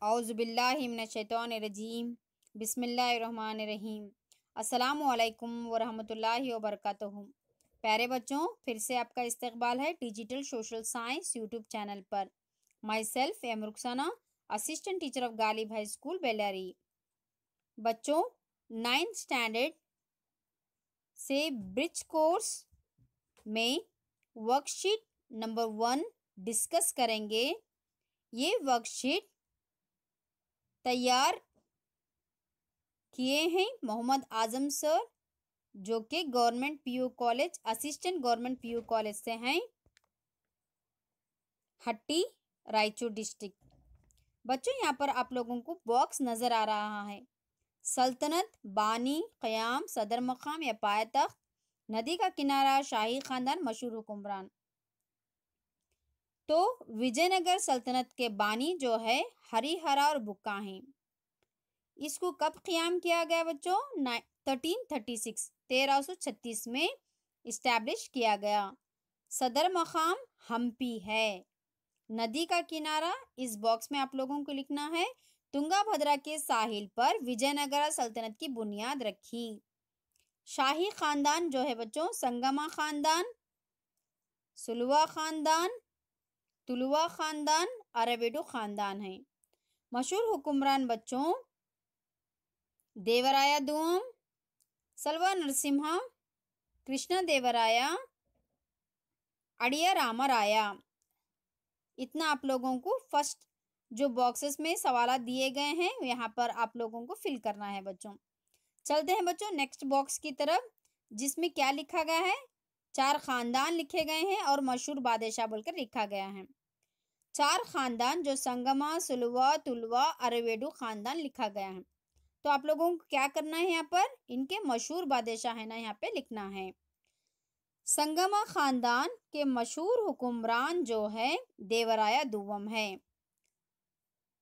औज़ुबिल्लाहि मिनश्शैतानिर्रजीम बिस्मिल्लाहिर्रहमानिर्रहीम अस्सलामु अलैकुम वरहमतुल्लाहि वबरकातुहू। प्यारे बच्चों, फिर से आपका इस्तकबाल है digital social science YouTube channel पर। Myself M Rukhsana, assistant teacher of Ghalib high school Bellary. बच्चों, 9th स्टैंडर्ड से ब्रिज कोर्स में वर्कशीट नंबर 1 डिस्कस करेंगे। ये वर्कशीट तैयार किए हैं मोहम्मद आजम सर, जो कि government PU college, assistant government PU college से हैं, हट्टी, रायचूर डिस्ट्रिक्ट। बच्चों, यहाँ पर आप लोगों को बॉक्स नजर आ रहा है। सल्तनत, बानी, क़याम, सदर मकाम या पायतख्त, नदी का किनारा, शाही खानदान, मशहूर हुक्मरान। तो विजयनगर सल्तनत के बानी जो है हरिहरा और बुक्का हैं। इसको कब क़याम किया गया बच्चों? 1336 में इस्टेब्लिश किया गया। सदर मकाम हम्पी है। नदी का किनारा इस बॉक्स में आप लोगों को लिखना है। तुंगा भद्रा के साहिल पर विजयनगर सल्तनत की बुनियाद रखी। शाही खानदान जो है बच्चों संगमा खानदान, सुलवा खानदान, तुलवा खानदान, अरवेडो खानदान है। मशहूर हुक्मरान बच्चों देवराया दुआम, सलवा नरसिम्हा, कृष्णा देवराया, अड़िया रामराया। इतना आप लोगों को फर्स्ट जो बॉक्सेस में सवाल दिए गए हैं यहाँ पर आप लोगों को फिल करना है बच्चों। चलते हैं बच्चों नेक्स्ट बॉक्स की तरफ, जिसमें क्या लिखा गया है? 4 खानदान लिखे गए हैं और मशहूर बादशाह बोलकर लिखा गया है। 4 खानदान जो संगमा, सुलवा, तुलवा, अरवेडू खानदान लिखा गया है। तो आप लोगों को क्या करना है? यहाँ पर इनके मशहूर बादशाह है ना, यहाँ पे लिखना है। संगमा खानदान के मशहूर हुक्मरान जो है देवराया दुवम है।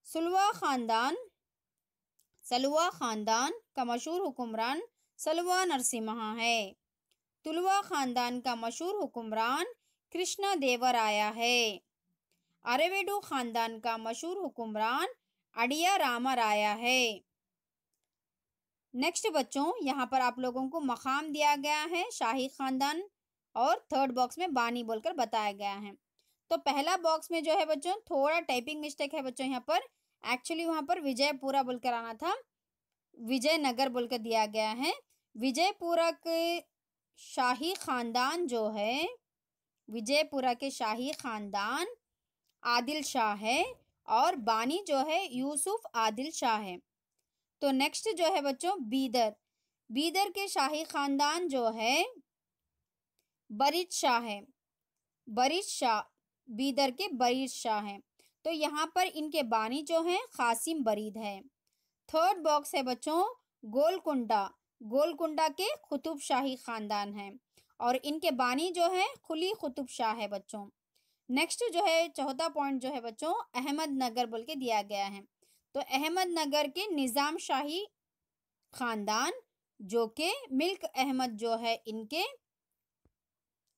सलवा खानदान का मशहूर हुक्मरान सलवा नरसिम्हा है। तुलवा खानदान का मशहूर हुक्मरान कृष्णा देवराया है। अरवेडू खानदान का मशहूर हुक्मरान अड़िया रामराया है। नेक्स्ट बच्चों, यहाँ पर आप लोगों को मकाम दिया गया है शाही खानदान और थर्ड बॉक्स में बानी बोलकर बताया गया है। तो पहला बॉक्स में जो है बच्चों थोड़ा टाइपिंग मिस्टेक है बच्चों। यहाँ पर एक्चुअली वहाँ पर विजयपुरा बोलकर आना था, विजयनगर बोलकर दिया गया है। विजयपुरा के शाही खानदान जो है, विजयपुरा के शाही खानदान आदिल शाह है और बानी जो है यूसुफ आदिल शाह है। तो नेक्स्ट जो है बच्चों बीदर के शाही खानदान जो है बरीद शाह है। बीदर के बरीद शाह है। तो यहाँ पर इनके बानी जो है कासिम बरीद है। थर्ड बॉक्स है बच्चों गोलकुंडा के कुतुब शाही खानदान है और इनके बानी जो है खुली कुतुब शाह है बच्चों। नेक्स्ट जो है चौथा पॉइंट जो है बच्चों अहमदनगर बोल के दिया गया है। तो अहमदनगर के निज़ाम शाही खानदान जो के मिल्क अहमद जो है इनके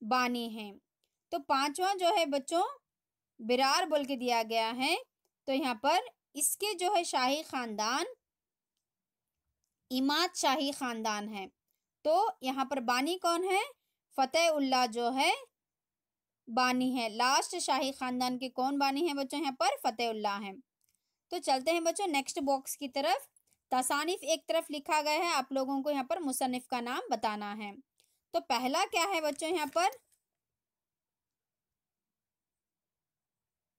बानी हैं। तो पांचवा जो है बच्चों बिरार बोल के दिया गया है। तो यहाँ पर इसके जो है शाही खानदान इमाद शाही खानदान है। तो यहाँ पर बानी कौन है? फतेहुल्लाह जो है बानी है। लास्ट शाही खानदान के कौन बानी है बच्चों? यहाँ पर फतेहुल्लाह है। तो चलते हैं बच्चों नेक्स्ट बॉक्स की तरफ। तसानिफ एक तरफ लिखा गया है, आप लोगों को यहाँ पर मुसन्निफ का नाम बताना है। तो पहला क्या है बच्चों? यहाँ पर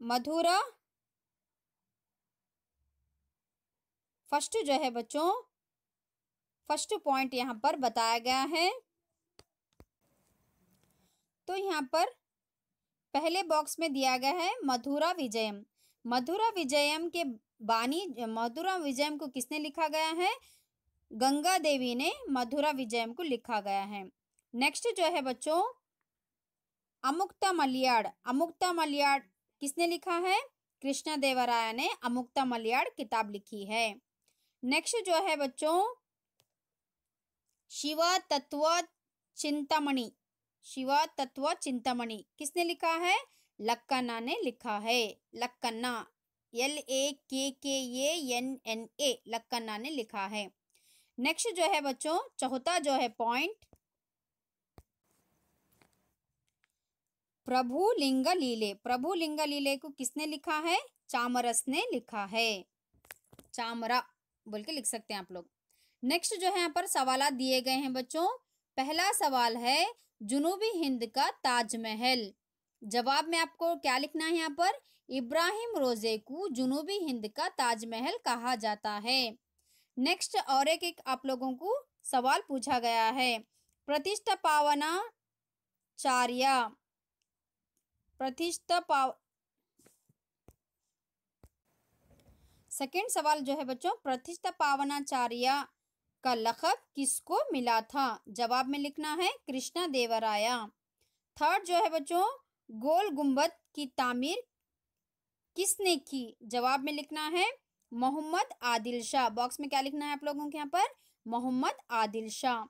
मधुरा। फर्स्ट जो है बच्चों फर्स्ट पॉइंट यहाँ पर बताया गया है। तो यहाँ पर पहले बॉक्स में दिया गया है मधुरा विजयम। मधुरा विजयम के बानी मधुरा विजयम को किसने लिखा गया है? गंगा देवी ने मधुरा विजयम को लिखा गया है। नेक्स्ट जो है बच्चों अमुक्ता मलियाड़ किसने लिखा है? कृष्णा देवराया ने अमुक्ता मलियाड़ किताब लिखी है। नेक्स्ट जो है बच्चों शिवा तत्व चिंतामणि किसने लिखा है? लक्कन्ना ने लिखा है। लक्कन्ना LAKKANNA लक्कन्ना ने लिखा है। नेक्स्ट जो है बच्चों चौथा जो है पॉइंट, प्रभु लिंग लीले। प्रभु लिंग लीले को किसने लिखा है? चामरस ने लिखा है। चामरा बोल के लिख सकते हैं आप लोग। नेक्स्ट जो है यहाँ पर सवाल दिए गए हैं बच्चों। पहला सवाल है जुनूबी हिंद का ताजमहल। जवाब में आपको क्या लिखना है यहाँ पर? इब्राहिम रोजे को जुनूबी हिंद का ताजमहल कहा जाता है। नेक्स्ट और एक आप लोगों को सवाल पूछा गया है, सेकेंड सवाल जो है बच्चों, प्रतिष्ठापावनाचार्य का लक़ब किसको मिला था? जवाब में लिखना है कृष्णा देवराया। थर्ड जो है बच्चों, गोल गुंबद की तामीर किसने की? जवाब में लिखना है मोहम्मद आदिल शाह। बॉक्स में क्या लिखना है आप लोगों के यहाँ पर? मोहम्मद आदिल शाह।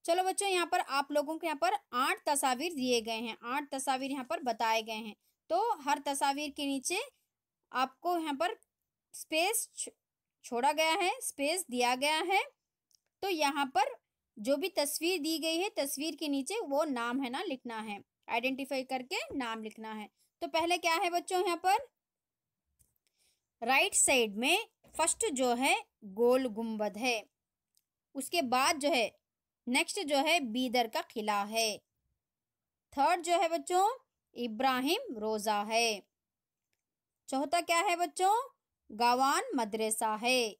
चलो बच्चों यहाँ पर आप लोगों के यहाँ पर 8 तस्वीर दिए गए हैं, 8 तस्वीर यहाँ पर बताए गए हैं। तो हर तस्वीर के नीचे आपको यहाँ पर स्पेस छोड़ा गया है, स्पेस दिया गया है। तो यहाँ पर जो भी तस्वीर दी गई है तस्वीर के नीचे वो नाम है ना लिखना है, आइडेंटिफाई करके नाम लिखना है। तो पहले क्या है बच्चों यहाँ पर राइट साइड में फर्स्ट जो है गोल गुंबद है, उसके बाद जो है नेक्स्ट जो है बीदर का किला है, थर्ड जो है बच्चों इब्राहिम रोजा है, चौथा क्या है बच्चों गावान मदरसा है।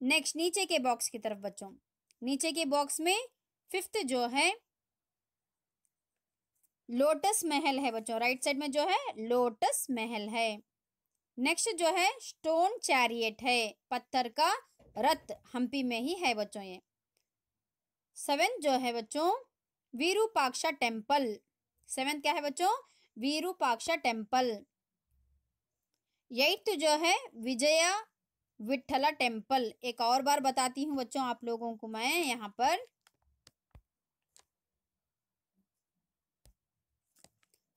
नेक्स्ट नीचे के बॉक्स की तरफ बच्चों, नीचे के बॉक्स में फिफ्थ जो है लोटस महल है बच्चों, राइट साइड में जो है लोटस महल है। नेक्स्ट जो है स्टोन चैरियट है, पत्थर का रथ हम्पी में ही है बच्चों ये। सेवेंथ जो है बच्चों विरूपाक्षा टेम्पल, सेवेंथ क्या है बच्चों विरूपाक्षा टेम्पल। एट्थ जो है विजया विठला टेम्पल। एक और बार बताती हूँ बच्चों आप लोगों को मैं यहाँ पर,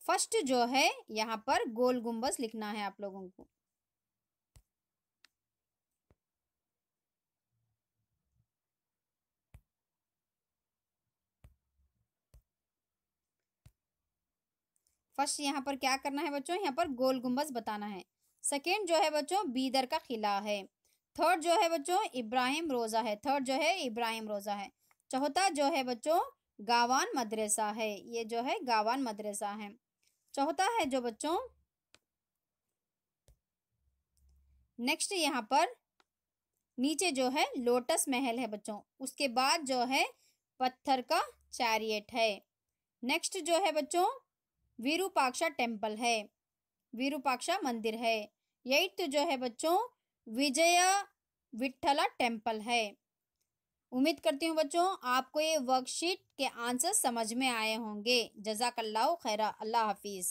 फर्स्ट जो है यहाँ पर गोल गुंबज लिखना है आप लोगों को। फर्स्ट यहाँ पर क्या करना है बच्चों, यहाँ पर गोल गुंबज बताना है। सेकेंड जो है बच्चों बीदर का किला है। थर्ड जो है बच्चों इब्राहिम रोजा है, थर्ड जो है इब्राहिम रोजा है। चौथा जो है बच्चों गावान मदरसा है, ये जो है गावान मदरसा है। चौथा है जो बच्चों नेक्स्ट यहाँ पर नीचे जो है लोटस महल है बच्चों, उसके बाद जो है पत्थर का चैरियट है। नेक्स्ट जो है बच्चों विरूपाक्षा टेम्पल है, विरूपाक्षा मंदिर है। एट्थ जो है बच्चों विजया विठला टेम्पल है। उम्मीद करती हूँ बच्चों आपको ये वर्कशीट के आंसर समझ में आए होंगे। जज़ाकल्लाहु खैरा, अल्लाह हाफिज़।